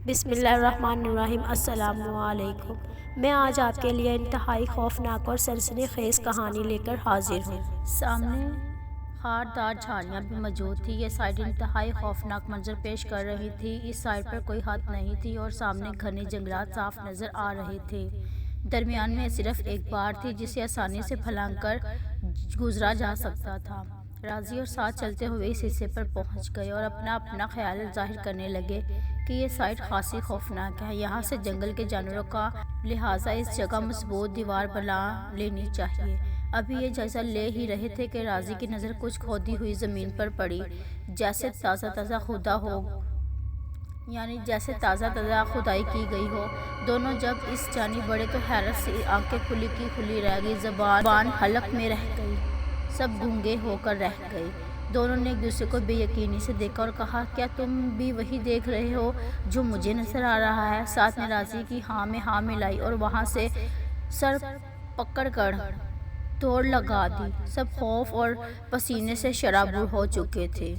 بسم اللہ الرحمن الرحیم۔ السلام علیکم۔ میں آج آپ کے لیے انتہائی خوفناک اور سنسنی خیز کہانی لے کر حاضر ہوں۔ سامنے خاردار جھاڑیاں بھی موجود تھیں۔ یہ سائٹ انتہائی خوفناک منظر پیش کر رہی تھی۔ اس سائٹ پر کوئی حد نہیں تھی اور سامنے گھنے جنگلات صاف نظر آ رہے تھے۔ درمیان میں صرف ایک بار تھی جسے آسانی سے پھلانگ کر گزرا جا سکتا تھا۔ راضی اور ساتھ چلتے ہوئے اس حصے پر پہنچ گئے اور اپنا خیال ظاہر کرنے لگے کہ یہ سائٹ خاصی خوفناک ہے۔ یہاں سے جنگل کے جانوروں کا لہٰذا اس جگہ مضبوط دیوار بنا لینی چاہیے۔ ابھی یہ جائزہ لے ہی رہے تھے کہ راضی کی نظر کچھ کھودی ہوئی زمین پر پڑی، جیسے تازہ کھدائی کی گئی ہو۔ دونوں جب اس جانب بڑھے تو حیرت سے آنکھیں کھلی کی کھلی رہ گئی، زبان حلق میں رہ گئی، سب گونگے ہو کر رہ گئے۔ دونوں نے ایک دوسرے کو بے یقینی سے دیکھا اور کہا، کیا تم بھی وہی دیکھ رہے ہو جو مجھے نظر آ رہا ہے؟ ساتھ نے راضی کی ہاں میں ہاں ملائی اور وہاں سے سر پکڑ کر دوڑ لگا دی۔ سب خوف اور پسینے سے شرابور ہو چکے تھے۔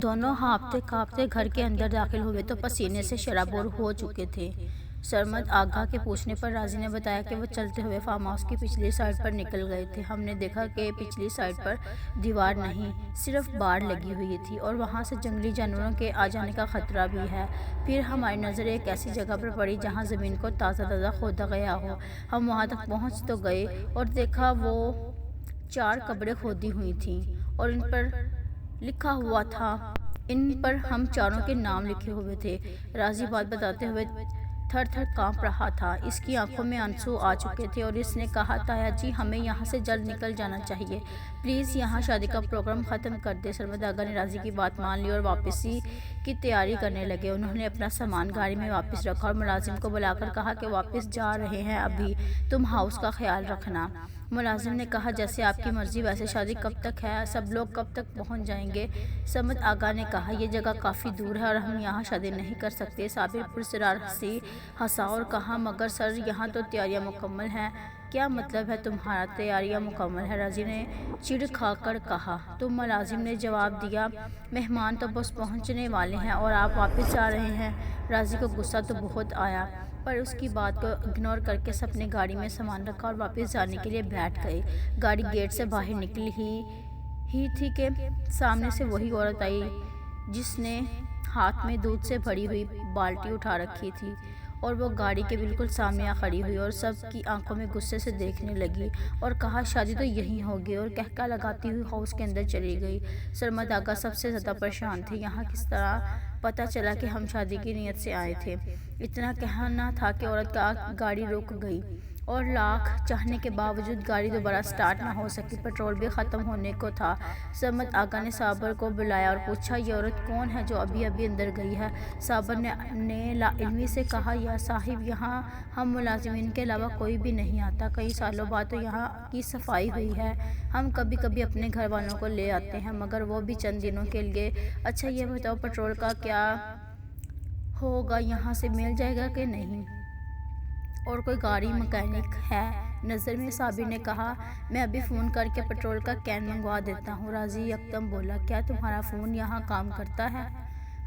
دونوں ہانپتے کانپتے گھر کے اندر داخل ہوئے تو پسینے سے شرابور ہو چکے تھے۔ سرمد آگا کے پوچھنے پر راضی نے بتایا کہ وہ چلتے ہوئے فارم ہاؤس کی پچھلی سائٹ پر نکل گئے تھے۔ ہم نے دیکھا کہ پچھلی سائٹ پر دیوار نہیں، صرف بار لگی ہوئی تھی اور وہاں سے جنگلی جانوروں کے آ جانے کا خطرہ بھی ہے۔ پھر ہماری نظر ایک ایسی جگہ پر پڑی جہاں زمین کو تازہ کھودا گیا ہو۔ ہم وہاں تک پہنچ تو گئے اور دیکھا وہ 4 قبریں کھودی ہوئی تھیں اور ان پر لکھا ہوا تھا۔ ان پر ہم چاروں کے نام لکھے ہوئے تھے۔ راضی بات بتاتے ہوئے تھر تھر کانپ رہا تھا۔ اس کی آنکھوں میں آنسو آ چکے تھے اور اس نے کہا، تایا جی ہمیں یہاں سے جلد نکل جانا چاہیے، پلیز یہاں شادی کا پروگرام ختم کر دیں۔ سرمد آگا نے راضی کی بات مان لی اور واپسی کی تیاری کرنے لگے۔ انہوں نے اپنا سامان گاڑی میں واپس رکھا اور ملازم کو بلا کر کہا کہ واپس جا رہے ہیں ابھی، تم ہاؤس کا خیال رکھنا۔ ملازم نے کہا، جیسے آپ کی مرضی۔ ویسے شادی کب تک ہے؟ سب لوگ کب تک پہنچ جائیں گے؟ سرمد آگا نے کہا، یہ جگہ کافی دور ہے اور ہم یہاں شادی نہیں کر سکتے۔ صابر پرسرار ہنسا اور کہا، مگر سر یہاں تو تیاریاں مکمل ہیں۔ کیا مطلب ہے تمہارا تیاریاں مکمل ہے؟ راضی نے چڑ کھا کر کہا۔ تو ملازم نے جواب دیا، مہمان تو بس پہنچنے والے ہیں اور آپ واپس جا رہے ہیں۔ راضی کو غصہ تو بہت آیا پر اس کی بات کو اگنور کر کے سب نے گاڑی میں سامان رکھا اور واپس جانے کے لیے بیٹھ گئے۔ گاڑی گیٹ سے باہر نکلی ہی تھی کہ سامنے سے وہی عورت آئی جس نے ہاتھ میں دودھ سے بھری ہوئی بالٹی اٹھا رکھی تھی اور وہ گاڑی کے بالکل سامنے آ کھڑی ہوئی اور سب کی آنکھوں میں غصے سے دیکھنے لگی اور کہا، شادی تو یہیں ہوگی، اور کہکہا لگاتی ہوئی ہاؤس کے اندر چلی گئی۔ سرمد آگا سب سے زیادہ پریشان تھے، یہاں کس طرح پتہ چلا کہ ہم شادی کی نیت سے آئے تھے؟ اتنا کہنا تھا کہ عورت کا گاڑی رک گئی اور لاکھ چاہنے کے باوجود گاڑی دوبارہ سٹارٹ نہ ہو سکی، پیٹرول بھی ختم ہونے کو تھا۔ سرمد آگا نے صابر کو بلایا اور پوچھا، یہ عورت کون ہے جو ابھی اندر گئی ہے؟ صابر نے لا علمی سے کہا، یا صاحب یہاں ہم ملازمین کے علاوہ کوئی بھی نہیں آتا، کئی سالوں بعد تو یہاں کی صفائی ہوئی ہے، ہم کبھی کبھی اپنے گھر والوں کو لے آتے ہیں مگر وہ بھی چند دنوں کے لیے۔ اچھا یہ بتاؤ پیٹرول کا کیا ہوگا، یہاں سے مل جائے گا کہ نہیں؟ اور کوئی گاڑی مکینک ہے نظر میں؟ صابر نے کہا، میں ابھی فون کر کے پیٹرول کا کین منگوا دیتا ہوں۔ راضی یکدم بولا، کیا تمہارا فون یہاں کام کرتا ہے؟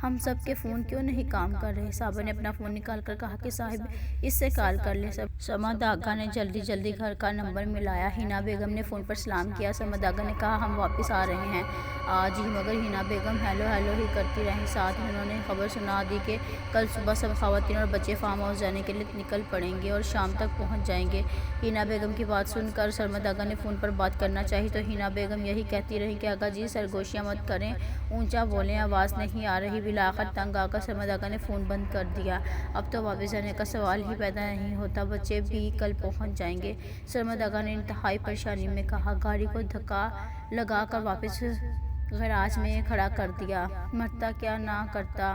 ہم سب کے فون کیوں نہیں کام کر رہے؟ صابر نے اپنا فون نکال کر کہا کہ صاحب اس سے کال کر لیں۔ سرمد آگا نے جلدی گھر کا نمبر ملایا۔ حنا بیگم نے فون پر سلام کیا۔ سرمد آگا نے کہا، ہم واپس آ رہے ہیں آج ہی، مگر حنا بیگم ہیلو ہی کرتی رہیں۔ ساتھ ہی انہوں نے خبر سنا دی کہ کل صبح سب خواتین اور بچے فارم ہاؤس جانے کے لیے نکل پڑیں گے اور شام تک پہنچ جائیں گے۔ حنا بیگم کی بات سن کر سرمد آگا نے فون پر بات کرنا چاہی تو حنا بیگم یہی کہتی رہیں کہ آگا جی سرگوشیاں مت کریں، اونچا بولیں، آواز نہیں آ رہی۔ بالآخر تنگ آ کر سرمد آگا نے فون بند کر دیا۔ اب تو واپس جانے کا سوال ہی پیدا نہیں ہوتا، بچے بھی کل پہنچ جائیں گے۔ سرمد آگا نے انتہائی پریشانی میں کہا، گاڑی کو دھکا لگا کر واپس گیراج میں کھڑا کر دیا، مرتا کیا نہ کرتا۔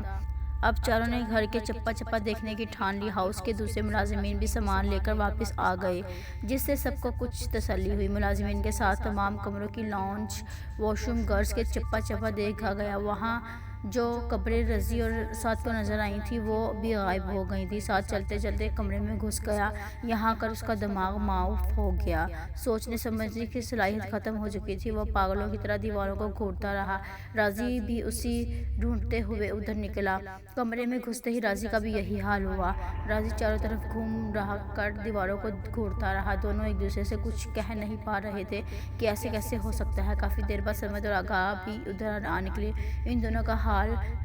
اب چاروں نے گھر کے چپا دیکھنے کی ٹھان لی۔ ہاؤس کے دوسرے ملازمین بھی سامان لے کر واپس آ گئے جس سے سب کو کچھ تسلی ہوئی۔ ملازمین کے ساتھ تمام کمروں کی لاؤنج، واش روم، گرلز کے چپا دیکھا گیا۔ وہاں جو قبریں رضی اور سعد کو نظر آئی تھی وہ بھی غائب ہو گئی تھی۔ سعد چلتے چلتے کمرے میں گھس گیا۔ یہاں کر اس کا دماغ معاف ہو گیا۔ سوچنے سمجھنے کی صلاحیت ختم ہو چکی تھی۔ وہ پاگلوں کی طرح دیواروں کو گھورتا رہا۔ راضی بھی اسی ڈھونڈتے ہوئے ادھر نکلا۔ کمرے میں گھستے ہی راضی کا بھی یہی حال ہوا۔ راضی چاروں طرف گھوم رہا کر دیواروں کو گھورتا رہا۔ دونوں ایک دوسرے سے کچھ کہہ نہیں پا رہے تھے کہ ایسے کیسے ہو سکتا ہے۔ کافی دیر بعد سمد اور آغا بھی ادھر آ نکلے۔ ان دونوں کا حال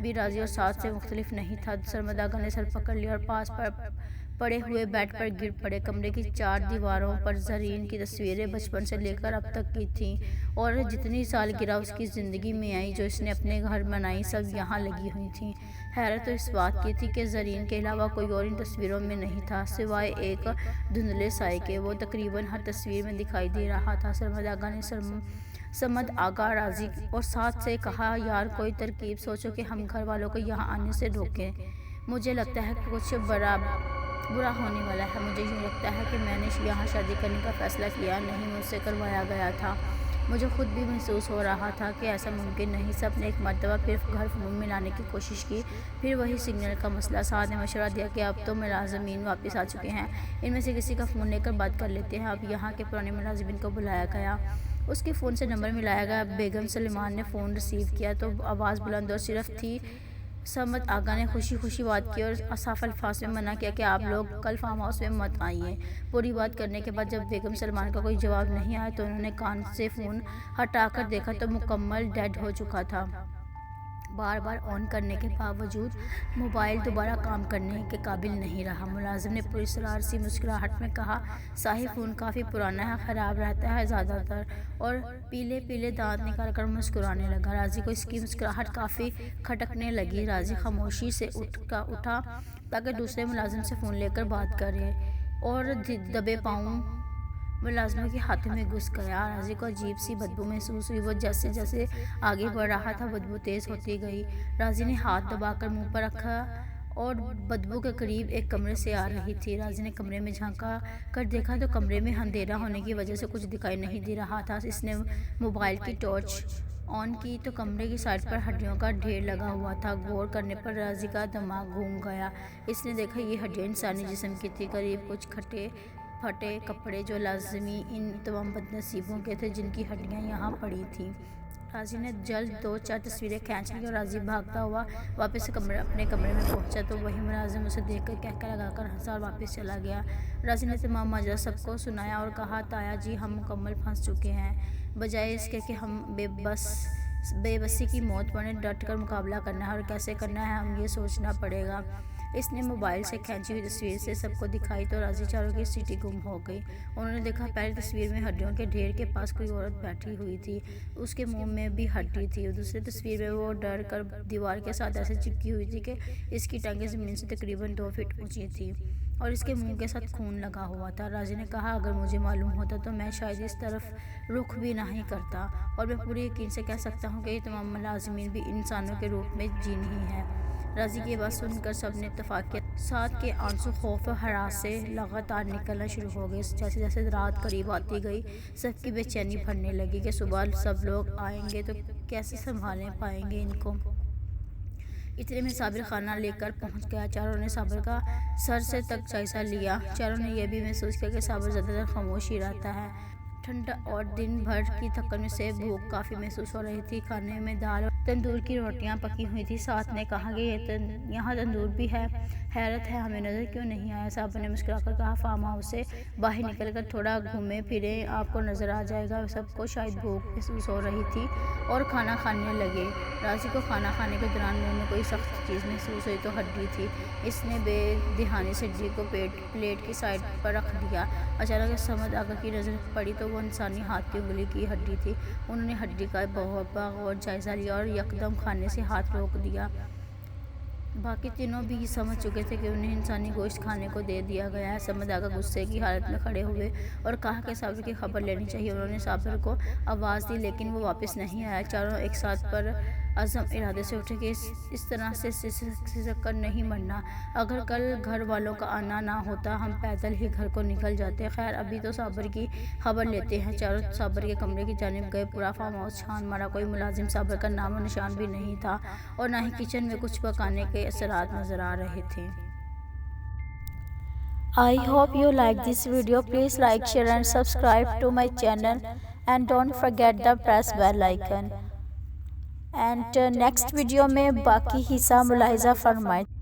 بھی راضی اور سعد سے مختلف نہیں تھا۔ سمد آغا نے سر پکڑ لیا اور پاس پڑے ہوئے بیڈ پر گر پڑے۔ کمرے کی چار دیواروں پر زرین کی تصویریں بچپن سے لے کر اب تک کی تھیں اور جتنی سالگرہ اس کی زندگی میں آئی جو اس نے اپنے گھر منائی سب یہاں لگی ہوئی تھیں۔ حیرت تو اس بات کی تھی کہ زرین کے علاوہ کوئی اور ان تصویروں میں نہیں تھا سوائے ایک دھندلے سائے کے۔ وہ تقریباً ہر تصویر میں دکھائی دے رہا تھا۔ سمد آغا راضی اور سعد سے کہا، یار کوئی ترکیب سوچو کہ ہم گھر والوں کو یہاں آنے سے روکیں۔ مجھے لگتا ہے کہ کچھ برا ہونے والا ہے۔ مجھے یوں لگتا ہے کہ میں نے یہاں شادی کرنے کا فیصلہ کیا نہیں، مجھ سے کروایا گیا تھا۔ مجھے خود بھی محسوس ہو رہا تھا کہ ایسا ممکن نہیں۔ سب نے ایک مرتبہ پھر گھر فون میں لانے کی کوشش کی، پھر وہی سگنل کا مسئلہ۔ سعد نے مشورہ دیا کہ اب تو ملازمین واپس آ چکے ہیں، ان میں سے کسی کا فون لے کر بات کر لیتے ہیں۔ اب یہاں کے پرانے ملازمین کو بلایا گیا۔ اس کے فون سے نمبر ملایا گیا۔ بیگم سلیمان نے فون ریسیو کیا تو آواز بلند اور صرف تھی۔ سمد آغا نے خوشی بات کی اور صاف الفاظ میں منع کیا کہ آپ لوگ کل فارم ہاؤس میں مت آئیے۔ پوری بات کرنے کے بعد جب بیگم سلیمان کا کوئی جواب نہیں آیا تو انہوں نے کان سے فون ہٹا کر دیکھا تو مکمل ڈیڈ ہو چکا تھا۔ بار بار آن کرنے کے باوجود موبائل دوبارہ کام کرنے کے قابل نہیں رہا۔ ملازم نے پراسرار سی مسکراہٹ میں کہا، صاحب فون کافی پرانا ہے، خراب رہتا ہے زیادہ تر، اور پیلے دانت نکال کر مسکرانے لگا۔ راضی کو اس کی مسکراہٹ کافی کھٹکنے لگی۔ راضی خاموشی سے اٹھا تاکہ دوسرے ملازم سے فون لے کر بات کرے اور دبے پاؤں ملازموں کے ہاتھوں میں گھس گیا۔ راضی کو عجیب سی بدبو محسوس ہوئی۔ وہ جیسے جیسے آگے بڑھ رہا تھا بدبو تیز ہوتی گئی۔ راضی نے ہاتھ دبا کر منہ پر رکھا اور بدبو کے قریب ایک کمرے سے آ رہی تھی۔ راضی نے کمرے میں جھانکا کر دیکھا تو کمرے میں اندھیرا ہونے کی وجہ سے کچھ دکھائی نہیں دے رہا تھا۔ اس نے موبائل کی ٹارچ آن کی تو کمرے کی سائڈ پر ہڈیوں کا ڈھیر لگا ہوا تھا۔ غور کرنے پر راضی کا دماغ گھوم گیا۔ اس نے دیکھا یہ ہڈیاں انسانی جسم کی تھیں، قریب کچھ پھٹے کپڑے جو لازمی ان تمام بد نصیبوں کے تھے جن کی ہڈیاں یہاں پڑی تھیں۔ راضی نے جلد 2-4 تصویریں کھینچ لی اور راضی بھاگتا ہوا واپس اپنے کمرے میں پہنچا تو وہی ملازم اسے دیکھ کر کہکہ لگا کر ہنسا اور واپس چلا گیا۔ راضی نے تمام ماجرا سب کو سنایا اور کہا، تایا جی ہم مکمل پھنس چکے ہیں۔ بجائے اس کے کہ ہم بے بسی کی موت پڑیں، ڈٹ کر مقابلہ کرنا ہے اور کیسے کرنا ہے ہم یہ سوچنا پڑے گا۔ اس نے موبائل سے کھینچی ہوئی تصویر سے سب کو دکھائی تو راضی چاروں کی سیٹی گم ہو گئی۔ انہوں نے دیکھا پہلی تصویر میں ہڈیوں کے ڈھیر کے پاس کوئی عورت بیٹھی ہوئی تھی، اس کے منہ میں بھی ہڈی تھی۔ دوسری تصویر میں وہ ڈر کر دیوار کے ساتھ ایسے چپکی ہوئی تھی کہ اس کی ٹانگیں زمین سے تقریباً 2 فٹ اونچی تھیں اور اس کے منہ کے ساتھ خون لگا ہوا تھا۔ راضی نے کہا، اگر مجھے معلوم ہوتا تو میں شاید اس طرف رخ بھی نہیں کرتا، اور میں پورے یقین سے کہہ سکتا ہوں کہ یہ تمام ملازمین بھی انسانوں کے روپ میں جن ہی ہیں۔ راضی کی یہ بات سن کر سب نے اتفاق کیا۔ سعد کے آنسو خوف و ہراس سے لگاتار نکلنا شروع ہو گئے۔ جیسے جیسے رات قریب آتی گئی سب کی بے چینی بڑھنے لگی کہ صبح سب لوگ آئیں گے تو کیسے سنبھالنے پائیں گے ان کو۔ اتنے میں صابر خانہ لے کر پہنچ گیا۔ چاروں نے صابر کا سر سے تک جائزہ لیا۔ چاروں نے یہ بھی محسوس کیا کہ صابر زیادہ تر خاموش ہی رہتا ہے۔ ٹھنڈ اور دن بھر کی تھکن سے بھوک کافی محسوس ہو رہی تھی۔ کھانے میں دال اور تندور کی روٹیاں پکی ہوئی تھیں۔ سعد نے کہا کہ یہاں تندور بھی ہے، حیرت ہے ہمیں نظر کیوں نہیں آیا۔ صابر نے مسکرا کر کہا، فارم ہاؤس سے باہر نکل کر تھوڑا گھومیں پھریں، آپ کو نظر آ جائے گا۔ سب کو شاید بھوک محسوس ہو رہی تھی اور کھانا کھانے لگے۔ راضی کو کھانا کھانے کے دوران منہ میں کوئی سخت چیز محسوس ہوئی تو ہڈی تھی۔ اس نے بے دھیانی سے ہڈی کو پلیٹ کی سائڈ پر رکھ دیا۔ اچانک سمد آغا کی نظر پڑی تو وہ انسانی ہاتھ کی انگلی کی ہڈی تھی۔ انہوں نے ہڈی کا بغور جائزہ لیا اور یکدم کھانے سے ہاتھ روک دیا۔ باقی تینوں بھی سمجھ چکے تھے کہ انہیں انسانی گوشت کھانے کو دے دیا گیا ہے۔ سمد آغا غصے کی حالت میں کھڑے ہوئے اور کہا کہ صابر کی خبر لینی چاہیے۔ انہوں نے صابر کو آواز دی لیکن وہ واپس نہیں آیا۔ چاروں ایک ساتھ پر عزم ارادے سے اٹھے کہ اس طرح سے سسک کر نہیں مرنا۔ اگر کل گھر والوں کا آنا نہ ہوتا ہم پیدل ہی گھر کو نکل جاتے۔ خیر ابھی تو صابر کی خبر لیتے ہیں۔ چاروں صابر کے کمرے کی جانب گئے۔ پورا فارم ہاؤس چھان مارا، کوئی ملازم صابر کا نام و نشان بھی نہیں تھا اور نہ ہی کچن میں کچھ پکانے کے اثرات نظر آ رہے تھے۔ I hope you like this video. Please like, share and subscribe to my channel and don't forget the press bell icon. And next video میں باقی حصہ ملاحظہ فرمائیں۔